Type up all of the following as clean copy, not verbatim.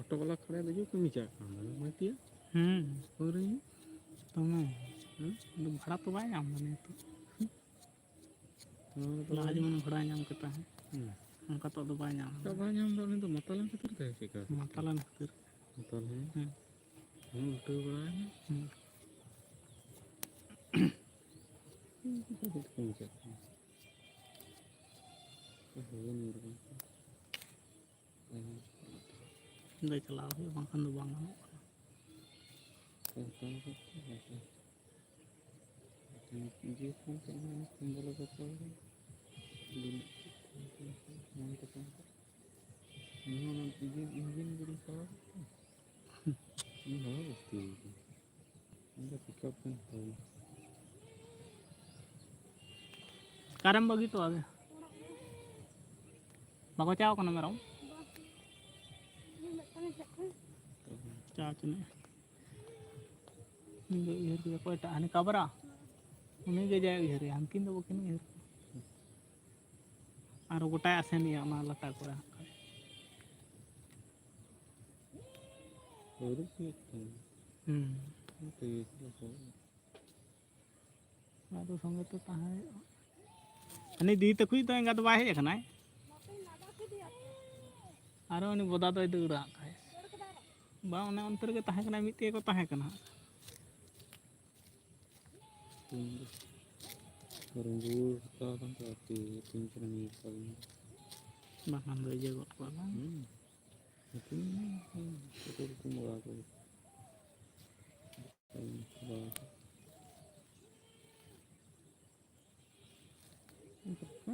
Auto वाला खड़ा है जो कमी चाह माती है और तो मैं भाड़ा तो बाय नाम बने तो लाज मन भाड़ा नाम करता है उनका तो बाय नाम तो मतलन खातिर थे चिका मतलन खातिर मतल है हम उल्टे बड़ा है कमी चाह दे चलाओ बांखन दो बांग कारम बगी तो आगे बाको चाव कना मेरा चाचने निगे इहर के कोटा हने काबरा उन्हें के जाय इहर हमकिन दो बकिन इहर आरो गोटा आसेन या ना लटा करे और तो ये आरो संगे तो ताहे हने दी तकुई तो एंगा तो बाय हे खनाय आरो उनी बोदा तो इदुरा खाय बा उन्हें अंतर के ताहे कना मिते को ताहे कना रंगूर का आती तीन चरनी पर बाkan do je got ko bang itu kumura ko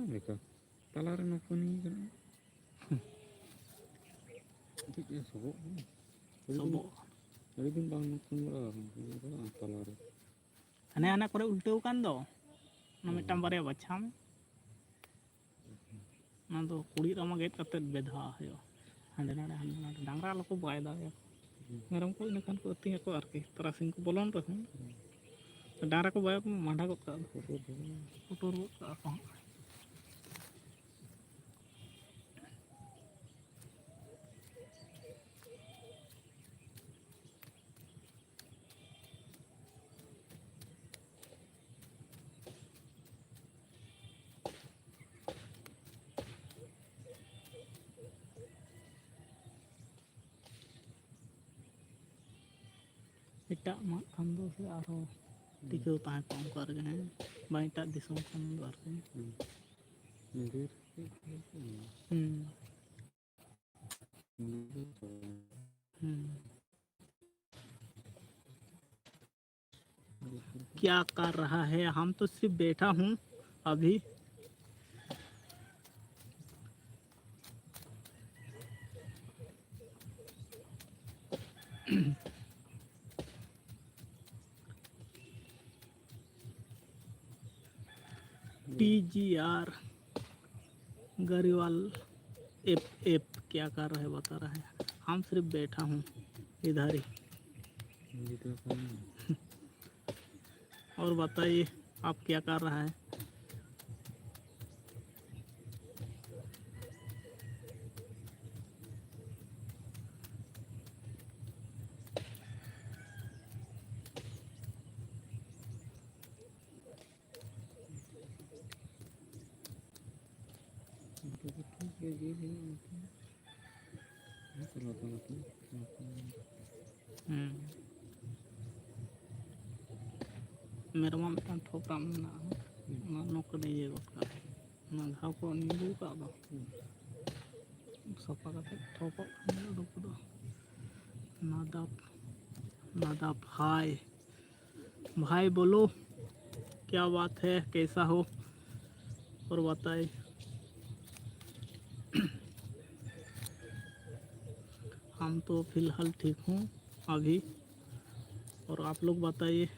mereka talaran apa nih kan itu ya sobok jadi bang kumura talaran hane anak kore ulteu kan do na mitam bare bacham ना तो कुड़ी रमा गेट करते बेधा है हांडे नाडे डांगरा लोग को bye दा मेरम को इनकान को अति को आरके तरासिन को बोलन तो डांगरा को बाय मांडा को पुटुर को एटाग मा खान दो से आरो टिकाव ताहे को उनका रगे हैं बा एटाग दिसोम खान दो आरके मंदिर क्या कर रहा है? हम तो सिर्फ बैठा हूँ अभी। TGR गरीवाल एप क्या कर रहा है बता रहा है। हम सिर्फ बैठा हूँ इधर ही। और बताइए आप क्या कर रहा है? मेरा माम tan ठोपरा में ना ना नौकरी ये उसका ना घाव को नींबू का दो सफा करके ठोपा रुक दो नादाब नादाब भाई भाई बोलो क्या बात है, कैसा हो और बताए। हम तो फिलहाल ठीक हूँ अभी, और आप लोग बताइए।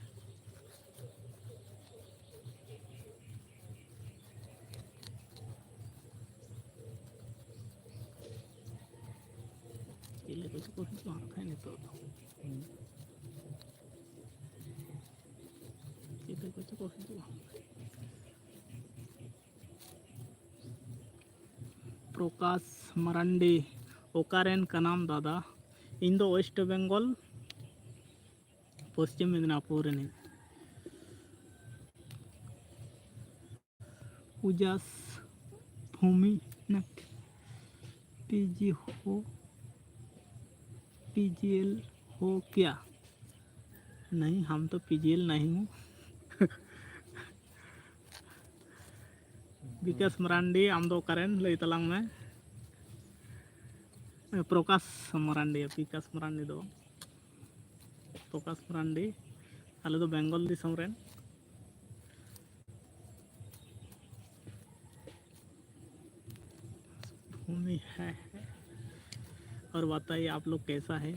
प्रकाश मरांडी ओकारेन का नाम दादा इन दो वेस्ट बंगाल पश्चिम मेदिनीपुर ने उजास भूमि न पीजीएल हो क्या? नहीं, हम तो पीजीएल नहीं हूँ। विकास मरांडी आम दो करें लई तलांग में प्रकाश मरांडी विकास मरांडी दो प्रकाश मरांडी आले दो बेंगल दिसम रेन भूमि है। और बताइए आप लोग कैसा है?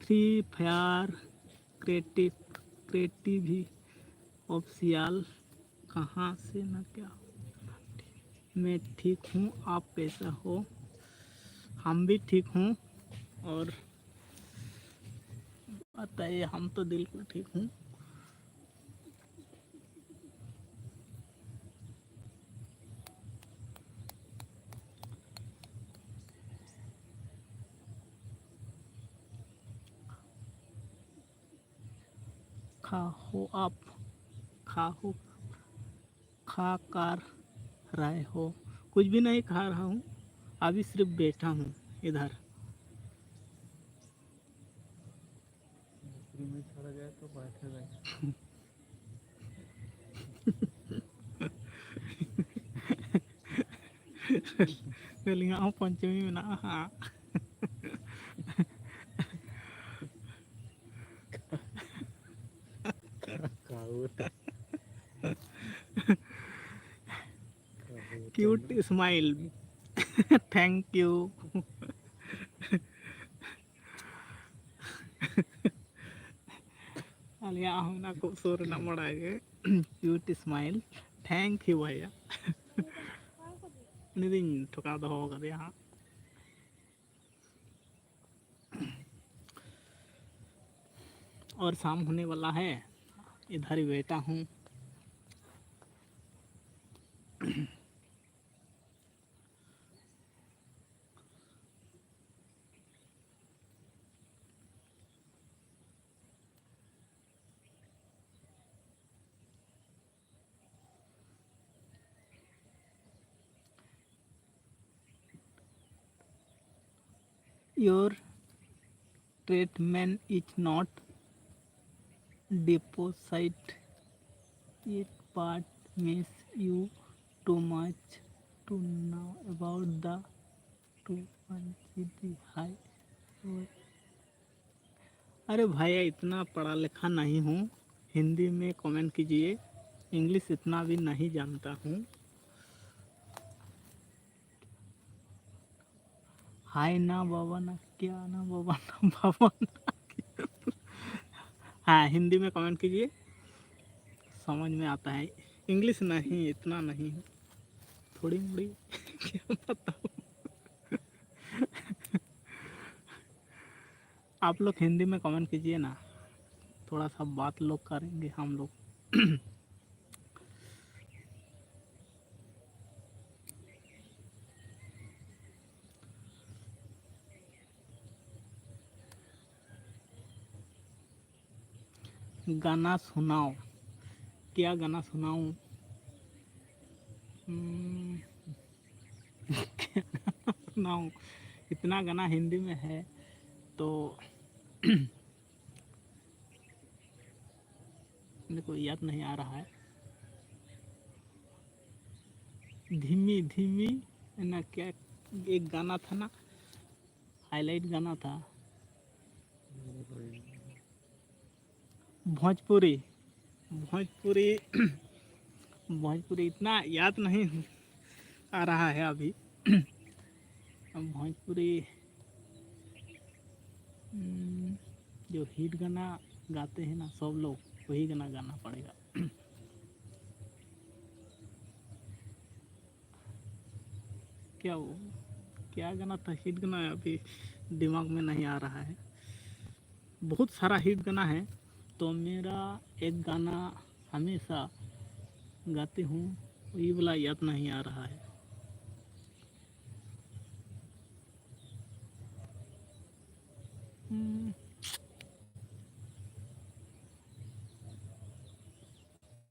फ्री फायर क्रिएटिव ऑफिशियल कहाँ से ना क्या? मैं ठीक हूँ, आप कैसा हो? हम भी ठीक हूँ। और बताइए, हम तो बिल्कुल ठीक हूँ। खाओ आप खाओ खा कर रहे हो? कुछ भी नहीं खा रहा हूँ, अभी सिर्फ बैठा हूँ इधर। में चढ़ गए तो बैठे रहे। गलियां पंचमी में ना हाँ क्यूट स्माइल थैंक यू। अलिया हमना खूबसूरत ना मड़ागे क्यूट स्माइल थैंक यू भैया। निदिन ठुका दो कर दिया हाँ। और शाम होने वाला है, इधर ही बैठा हूँ। Your treatment is not deposit it but miss you too much to know about the 2 हाय। अरे भैया इतना पढ़ा लिखा नहीं हूँ, हिंदी में कमेंट कीजिए, इंग्लिश इतना भी नहीं जानता हूँ। हाय ना बाबा ना क्या ना बाबा ना बाबा ना हाँ हिंदी में कमेंट कीजिए, समझ में आता है, इंग्लिश नहीं इतना नहीं, थोड़ी मोड़ी क्या पता। आप लोग हिंदी में कमेंट कीजिए ना, थोड़ा सा बात लोग करेंगे हम लोग। गाना सुनाओ, क्या गाना सुनाऊं? क्या गाना सुनाऊं? इतना गाना हिंदी में है तो मेरे को याद नहीं आ रहा है। धीमी धीमी ना क्या एक गाना था ना, हाईलाइट गाना था, भोजपुरी भोजपुरी भोजपुरी इतना याद नहीं आ रहा है अभी। भोजपुरी जो हिट गाना गाते हैं ना सब लोग, वही गाना गाना पड़ेगा। क्या वो क्या गाना था, हिट गाना अभी दिमाग में नहीं आ रहा है। बहुत सारा हिट गाना है, तो मेरा एक गाना हमेशा गाती हूँ, वही वाला याद नहीं आ रहा है।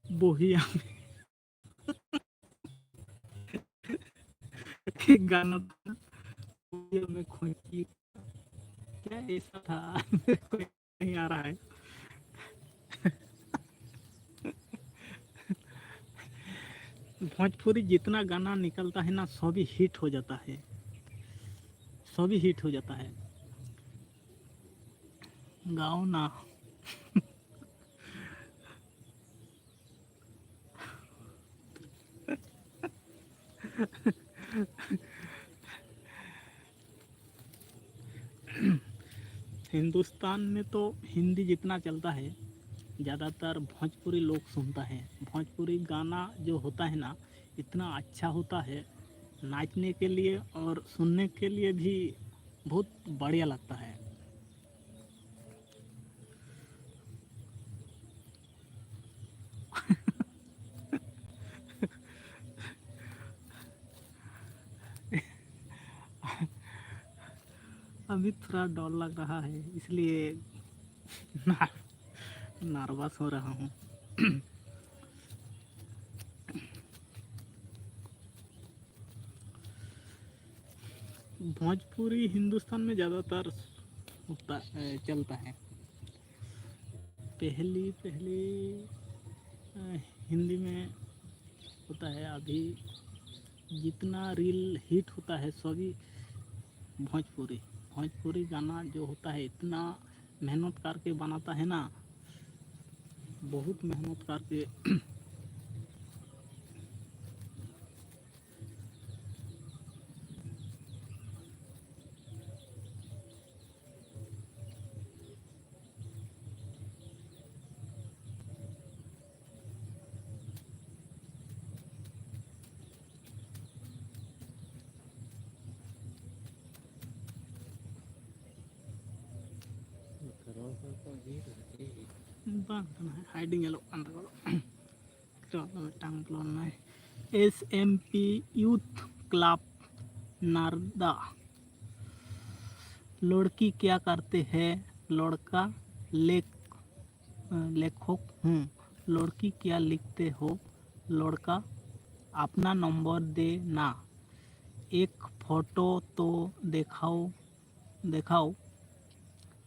बोहिया एक गाना था, बोहिया में खोजी, क्या ऐसा था मेरे को नहीं आ रहा है। भोजपुरी जितना गाना निकलता है ना सभी हिट हो जाता है, सभी हिट हो जाता है। गाओ ना। हिंदुस्तान में तो हिंदी जितना चलता है ज़्यादातर भोजपुरी लोग सुनता है। भोजपुरी गाना जो होता है ना इतना अच्छा होता है, नाचने के लिए और सुनने के लिए भी बहुत बढ़िया लगता है। अभी थोड़ा डर लग रहा है इसलिए नर्वस हो रहा हूँ। भोजपुरी हिंदुस्तान में ज़्यादातर होता चलता है। पहली हिंदी में होता है, अभी जितना रील हिट होता है सभी भोजपुरी भोजपुरी गाना जो होता है इतना मेहनत करके बनाता है ना, बहुत मेहनत करके। bang kena hiding elok kan kalau kalau tang pelonai SMP Youth Club Narada. लड़की क्या करते हैं, लड़का लेखक हूँ। लड़की क्या लिखते हो, लड़का अपना नंबर दे ना, एक फोटो तो दिखाओ दिखाओ।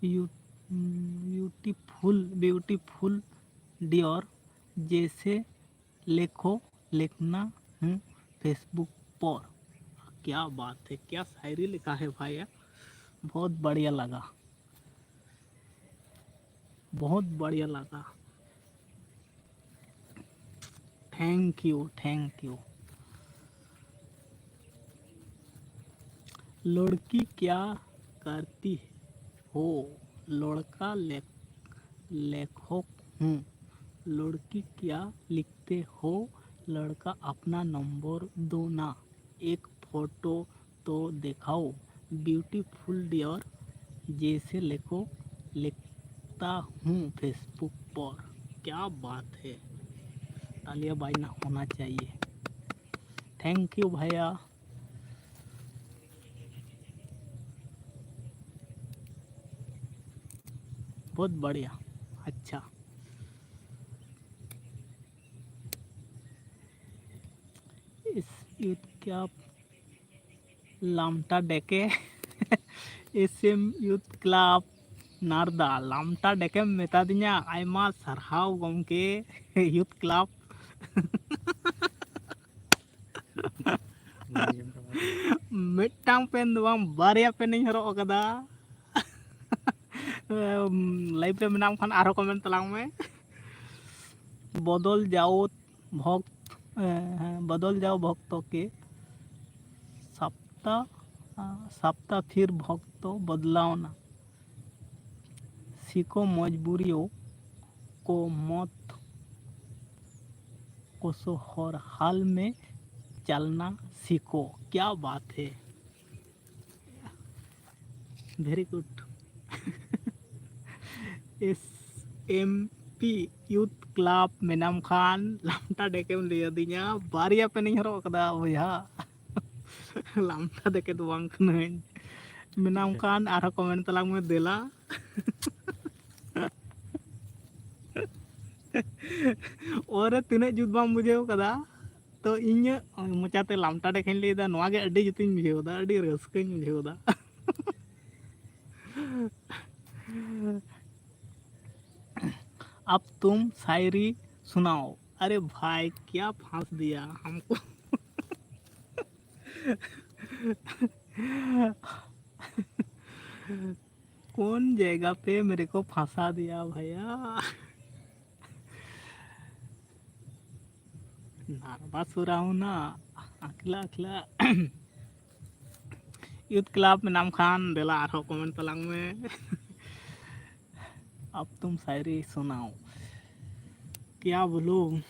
यू ब्यूटीफुल ब्यूटीफुल डियर जैसे लिखना हूँ फेसबुक पर। क्या बात है, क्या शायरी लिखा है भाई यार, बहुत बढ़िया लगा, बहुत बढ़िया लगा। Thank you thank you. लड़की क्या करती हो? लड़का लेखक हूँ। लड़की क्या लिखते हो? लड़का अपना नंबर दो ना, एक फोटो तो दिखाओ। ब्यूटीफुल डियर जैसे लिखता हूँ फेसबुक पर। क्या बात है, तालियां बजना होना चाहिए। थैंक यू भैया। बहुत बढ़िया, अच्छा। इस यूथ क्या Lamta डेके SM youth club Narada Lamta डेकेम मेता दिया आयमा सरहाव गमके यूथ क्लाब मिट्टांग पेन दो बांग बारिया पेन नहीं हरो कदा लाइव रे मेनाम खान आरो कमेंट तलांग में बदल जाओ भक्त बदल जाओ भक्तों के सप्ताह सप्ताह फिर भक्त बदलाओ ना, सीखो मजबूरियों को मत कोसो हर हाल में चलना सीखो। क्या बात है, very good. S M P youth club मेनाम खान लामटा डेकेम लिया दिया बारिया पे नहीं हरो कदा भैया लामटा डेके तो बांग नहीं मेनाम खान आरो कमेंट तलांग में देला और तीन जुत बाम बुझेव कदा तो इन मोचाते लामटा डेकें लेदा नोआ गे अड्डी जुतिन बुझेवदा अड्डी रस्कैं बुझेवदा अब तुम शायरी सुनाओ। अरे भाई क्या फांस दिया हमको कौन जगह पे मेरे को फंसा दिया भैया। नर्वस हो रहा हूँ ना, अकेला अकेला यूथ क्लब में नाम खान देला आरो कमेंट तलांग में अब तुम शायरी सुनाओ। क्या बोलूँ,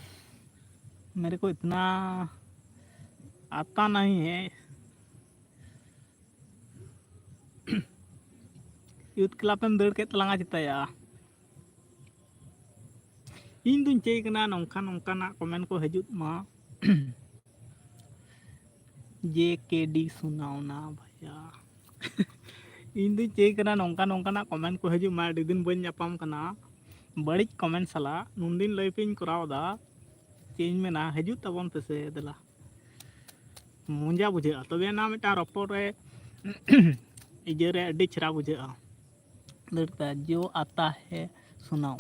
मेरे को इतना आता नहीं है। यूथ क्लब में दौड़ के तलांगा चिताया इन दुन चेक ना नौका नौका ना कमेंट को हजूत मा जे के डी सुनाओ ना भैया इन दुन चेक ना नौका नौका ना कमेंट को हजूत मा अड़ी दिन बन नापाम कना बड़ी कमेंट सला नुन दिन लई पे कराव दा चेंज में ना हजूत तबन पेसे दला मुंजा बुझे तबे ना मिटा रपोर रे इजे रे अड़ी छरा बुझे लड़का जो आता है सुनाओ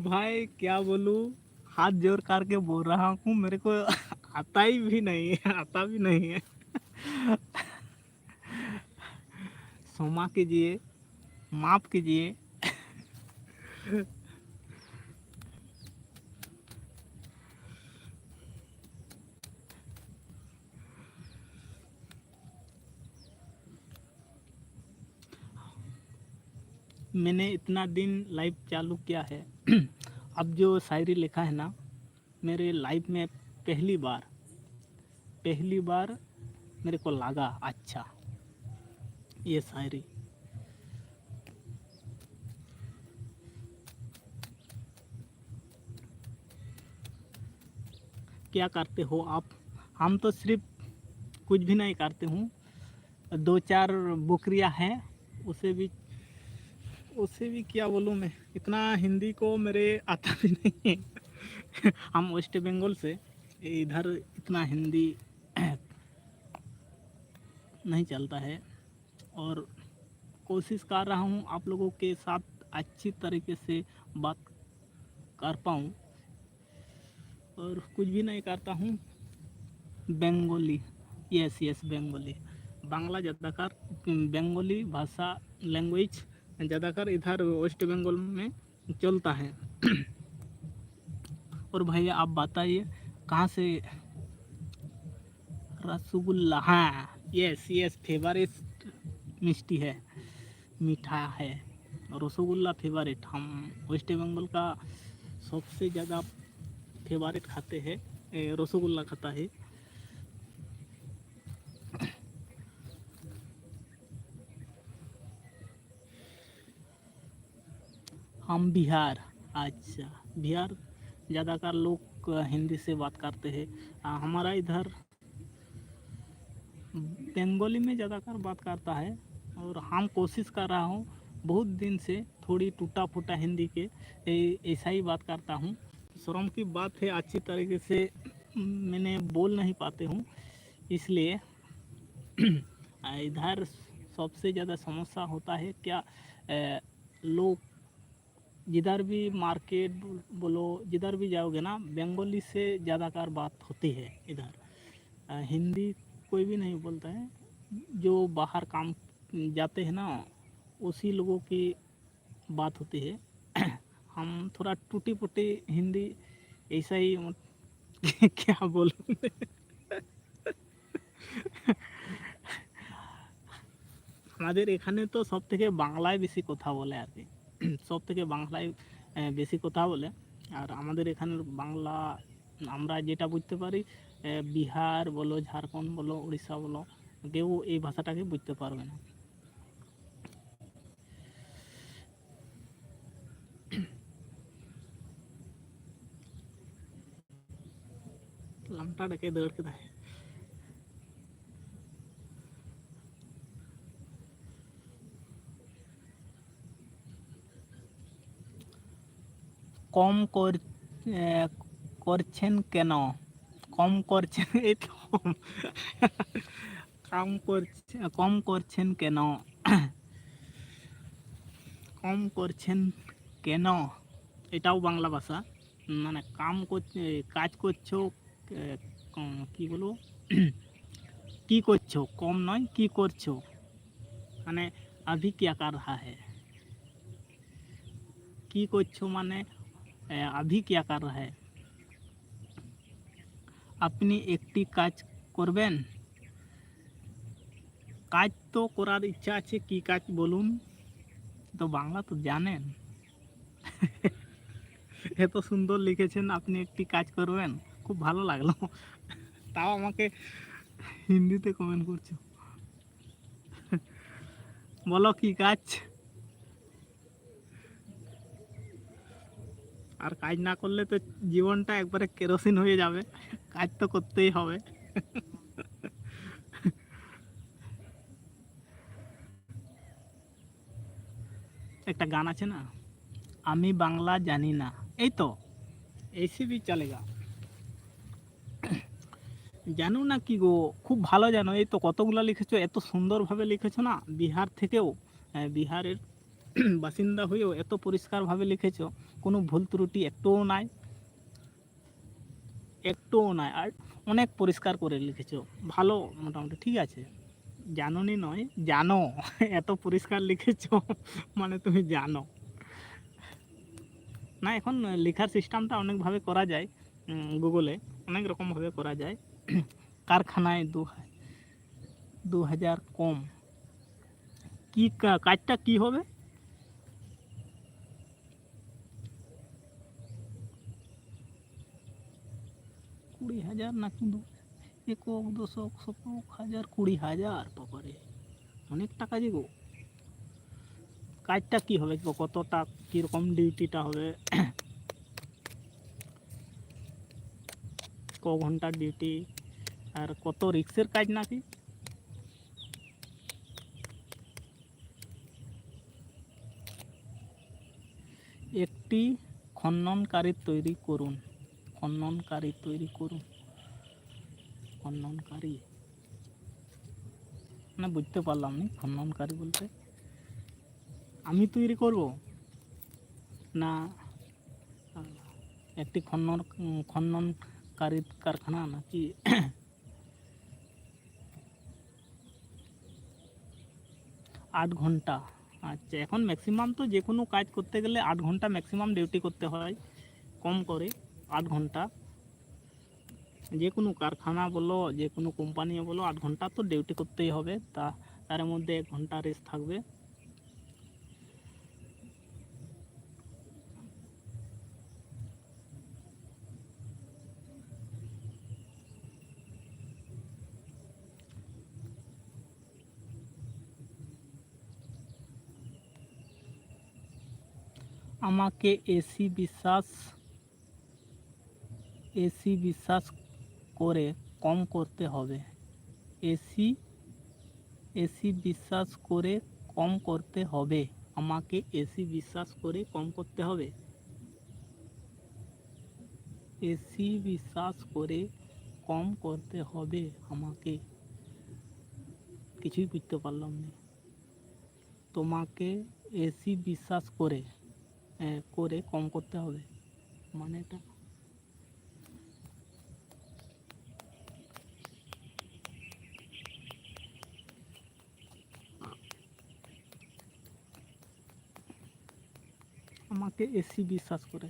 भाई क्या बोलूं, हाथ जोड़ करके बोल रहा हूँ, मेरे को आता ही भी नहीं है, आता भी नहीं है क्षमा कीजिए, माफ कीजिए। मैंने इतना दिन लाइव चालू किया है अब जो शायरी लिखा है ना मेरे लाइफ में पहली बार मेरे को लगा अच्छा ये शायरी। क्या करते हो आप? हम तो सिर्फ कुछ भी नहीं करते हूँ, 2-4 बकरियाँ हैं, उसे भी क्या बोलूँ मैं, इतना हिंदी को मेरे आता भी नहीं है हम वेस्ट बंगाल से, इधर इतना हिंदी नहीं चलता है, और कोशिश कर रहा हूँ आप लोगों के साथ अच्छी तरीके से बात कर पाऊँ, और कुछ भी नहीं करता हूँ। Bengali, yes yes Bengali, Bangla ज़्यादातर बेंगोली भाषा लैंग्वेज ज़्यादातर इधर वेस्ट बंगाल में चलता है। और भैया आप बताइए कहाँ से? रसगुल्ला, हाँ यस यस, फेवरेट मिष्टी है, मीठा है। रसगुल्ला फेवरेट, हम वेस्ट बंगाल का सबसे ज़्यादा फेवरेट खाते हैं, रसगुल्ला खाता है। हम बिहार, अच्छा बिहार ज़्यादातर लोग हिंदी से बात करते हैं। हमारा इधर बंगाली में ज़्यादातर बात करता है, और हम कोशिश कर रहा हूँ बहुत दिन से, थोड़ी टूटा फूटा हिंदी के ऐसा ही बात करता हूँ। शर्म की बात है, अच्छी तरीके से मैंने बोल नहीं पाते हूँ, इसलिए इधर सबसे ज़्यादा समस्या होता है क्या, लोग जिधर भी मार्केट बोलो, जिधर भी जाओगे ना, बंगाली से ज़्यादातर बात होती है इधर। हिंदी कोई भी नहीं बोलता है, जो बाहर काम जाते हैं ना, उसी लोगों की बात होती है। हम थोड़ा टूटी फूटी हिंदी ऐसा ही क्या बोलूँ আমাদের এখানে তো সব থেকে বাংলায় বেশি কথা বলে আর কি, সব থেকে বাংলায় বেশি কথা বলে। আর আমাদের এখানের বাংলা আমরা যেটা বুঝতে পারি, বিহার বলো, ঝাড়খণ্ড বলো, উড়িষ্যা বলো, কেউ এই ভাষাটাকে বুঝতে পারবে না। লামটা ডেকে দৌড় কেদায় কম করছেন কেন? কম করছেন এই তো কম করছেন কেন? কম করছেন কেন, এটাও বাংলা ভাষা। মানে কাজ করছো, কি বলবো, কি করছো, কম নয়, কি করছো, মানে अभी क्या कर रहा है, কি করছো মানে अभी क्या कर रहा है। আপনি একটি কাজ করবেন, কাজ তো করার ইচ্ছা আছে, কি কাজ বলুন, তো বাংলা তো জানেন। এত সুন্দর লিখেছেন, আপনি একটি কাজ করবেন, খুব ভালো লাগলো। তাও আমাকে হিন্দিতে কমেন্ট করছো, বলো কি কাজ। আর কাজ না করলে তো জীবনটা একবারে কেরোসিন হয়ে যাবে, কাজ তো করতেই হবে। একটা গান আছে না, আমি বাংলা জানি না, এই তো ऐसे भी चलेगा। জানো না কি গো, খুব ভালো জানো, এই তো কতগুলো লিখেছো, এত সুন্দরভাবে লিখেছো না, বিহার থেকেও, বিহারের বাসিন্দা হয়েও এত পরিষ্কারভাবে লিখেছো, কোনো ভুল ত্রুটি একটুও নাই, একটুও নাই, আর অনেক পরিষ্কার করে লিখেছো, ভালো মোটামুটি ঠিক আছে। জানোনি নয়, জানো, এত পরিষ্কার লিখেছো মানে তুমি জানো। না এখন লেখার সিস্টেমটা অনেকভাবে করা যায়, গুগলে অনেক রকমভাবে করা যায়। কারখানায় 2000 কম, কি কাজটা কি হবে, 20,000 না কিন্তু, একক দশক শতক হাজার 20,000, বাবারে অনেক টাকা যে গো। কাজটা কি হবে, কতটা কীরকম ডিউটিটা হবে, ক ঘন্টার ডিউটি, আর কত রিক্সের কাজ নাকি। একটি খননকারী তৈরি করুন, খননকারী তৈরি করুন, খননকারী না, বুঝতে পারলাম না। খননকারী বলতে আমি তৈরি করব না একটি খননকারী কারখানা নাকি? 8 ঘন্টা। আচ্ছা, এখন ম্যাক্সিমাম তো যে কোনো কাজ করতে গেলে 8 ঘন্টা ম্যাক্সিমাম ডিউটি করতে হয়, কম করে 8 ঘন্টা। যে কোনো কারখানা বলো, যে কোনো কোম্পানি বলো, 8 ঘন্টা তো ডিউটি করতেই হবে। তার মধ্যে 1 ঘন্টা রেস্ট থাকবে। আমাকে এসি বিশ্বাস করে কম করতে হবে। এসি বিশ্বাস করে কম করতে হবে। আমাকে এসি বিশ্বাস করে কম করতে হবে। এসি বিশ্বাস করে কম করতে হবে আমাকে। কিছুই বুঝতে পারলাম না। তোমাকে এসি বিশ্বাস করে কম করতে হবে মানে এটা আমাকে এসি বিশ্বাস করে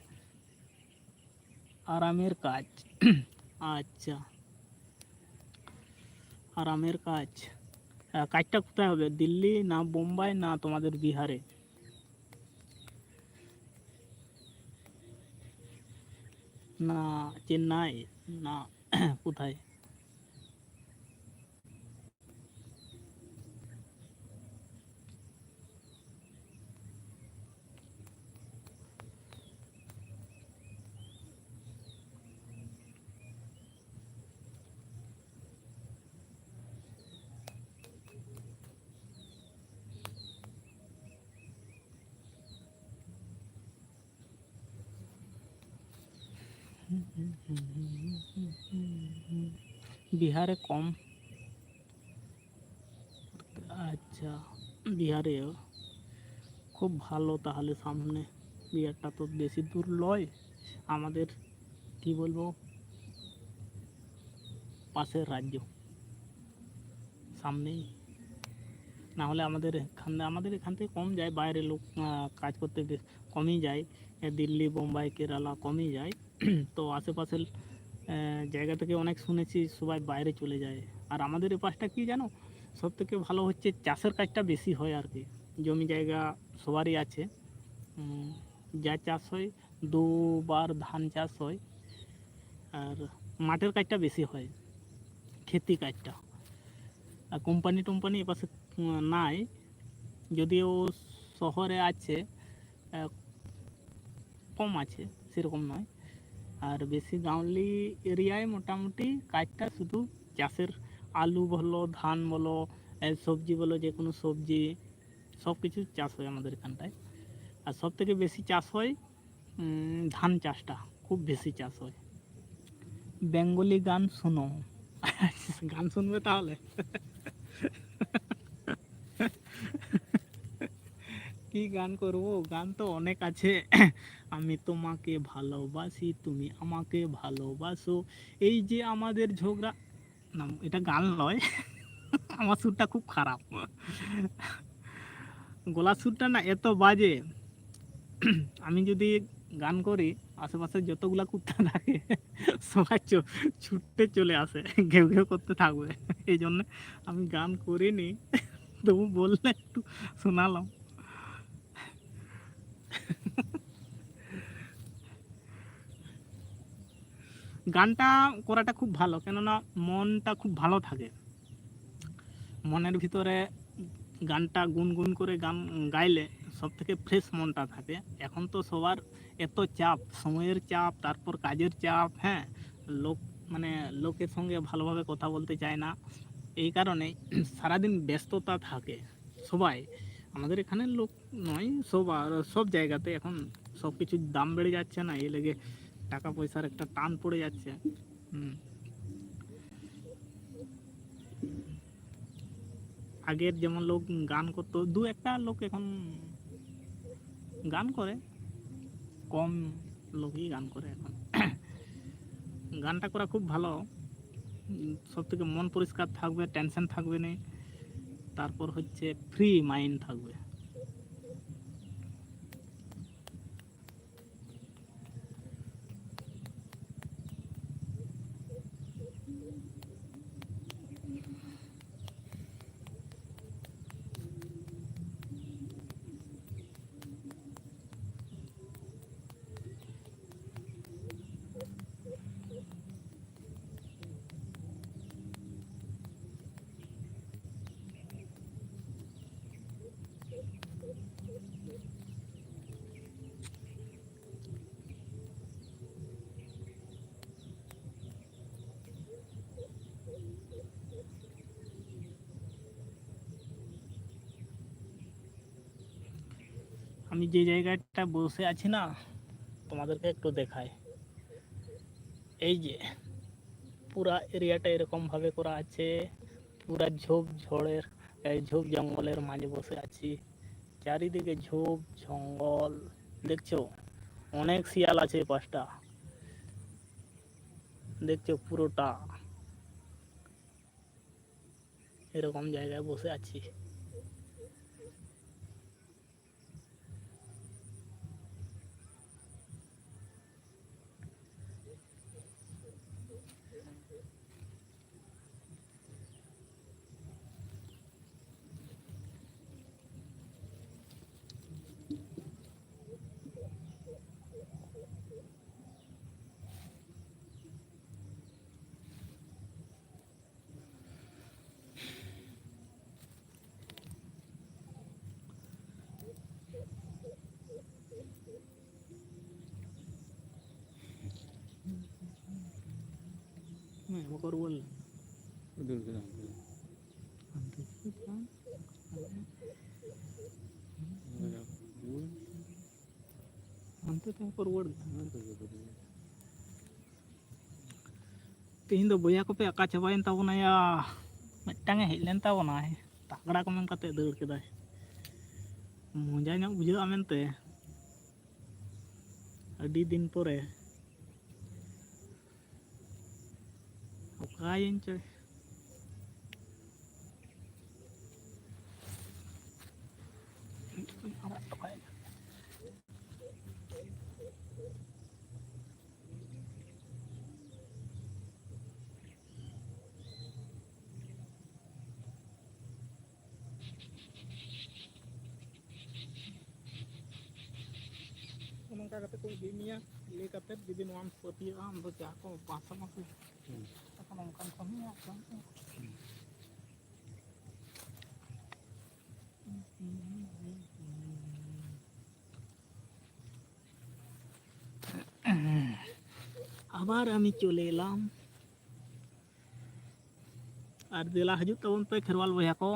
আরামের কাজ। আচ্ছা, আরামের কাজ। কাজটা কোথায় হবে? দিল্লি না বোম্বাই না তোমাদের বিহারে? না চেন্নাই না কোথায়? বিহারে কম। আচ্ছা, বিহারে খুব ভালো। তাহলে সামনে বিহারটা তো বেশি দূর নয়, আমাদের কি বলবো পাশের রাজ্য, সামনেই। না হলে আমাদের এখান থেকে কম যায়, বাইরে লোক কাজ করতে কমই যায়। দিল্লি বোম্বাই কেরালা কমই যায়। তো আশেপাশের জায়গা থেকে অনেক শুনেছি সবাই বাইরে চলে যায়। আর আমাদের এই পাশটা কি জানো, সব থেকে ভালো হচ্ছে চাষের কাজটা বেশি হয় আর কি। জমি জায়গা সবারই আছে, যা চাষ হয় 2 বার ধান চাষ হয়। আর মাঠের কাজটা বেশি হয়, খেতি কাজটা। আর কোম্পানি টোম্পানি এপাশে নাই, যদিও শহরে আছে, কম আছে, সেরকম নয়। আর বেশি গাঁওলি এরিয়ায় মোটামুটি কাজটা শুধু চাষের। আলু বলো, ধান বলো, সবজি বলো, যে কোনো সবজি সব কিছু চাষ হয় আমাদের এখানটায়। আর সব থেকে বেশি চাষ হয় ধান চাষটা, খুব বেশি চাষ হয়। বেঙ্গলি গান শোনো। গান শুনবে তাহলে? কি গান করবো? গান তো অনেক আছে। আমি তোমাকে ভালোবাসি, তুমি আমাকে ভালোবাসো, এই যে আমাদের ঝগড়া। না, এটা গান নয়। আমার সুরটা খুব খারাপ, গলার সুরটা না এত বাজে। আমি যদি গান করি, আশেপাশে যতগুলা কুত্তা থাকে সবাই ছুটতে চলে আসে, ঘেউ ঘেউ করতে থাকবে। এই জন্য আমি গান করিনি, তবু বললে একটু শোনালাম। গানটা করাটা খুব ভালো, কেননা মনটা খুব ভালো থাকে। মনের ভিতরে গানটা গুনগুন করে গান গাইলে সব থেকে ফ্রেশ মনটা থাকে। এখন তো সবার এত চাপ, সময়ের চাপ, তারপর কাজের চাপ, হ্যাঁ, লোকের সঙ্গে ভালোভাবে কথা বলতে চায় না। এই কারণে সারাদিন ব্যস্ততা থাকে সবাই। আমাদের এখানের লোক নয়, সব জায়গাতে এখন সব কিছুর দাম বেড়ে যাচ্ছে না, এই লেগে টাকা পয়সার একটা টান পড়ে যাচ্ছে। আগের যেমন লোক গান করতো, দু একটা লোক এখন গান করে, কম লোকই গান করে এখন। গানটা করা খুব ভালো, সব থেকে মন পরিষ্কার থাকবে, টেনশন থাকবে না, তারপর হচ্ছে ফ্রি মাইন্ড থাকবে। আমি যে জায়গাটা বসে আছি না, তোমাদেরকে একটু দেখাই। এই যে পুরা এরিয়াটা এরকম ভাবে করা আছে, পুরা ঝোপ জঙ্গলের মাঝে বসে আছি, চারিদিকে ঝোপ জঙ্গল, দেখছো অনেক শিয়াল আছে, পাঁচটা দেখছো, পুরোটা এরকম জায়গায় বসে আছি। मकर बोल दूर से आते हैं। अंत तक फॉरवर्ड हाँ, तो ये बढ़िया। तेहिं दो बोया को पे आका चबाइन ताबोना या मिट्टांगे हेज लेन ताबोना ताकड़ा को मेन काते दाड़ केदाय मजा ᱧᱚᱜ बुझाᱹᱜᱼᱟ मेनते अडी दिन परे okayin coy नongka kate ko idimiya le kate judi noam pati am do ja ko pasa ma ko apa nongkan kami ya kan আবার আমি চলে এলাম। আর দেলা হাজুক তাবন पे खेरवाल बया को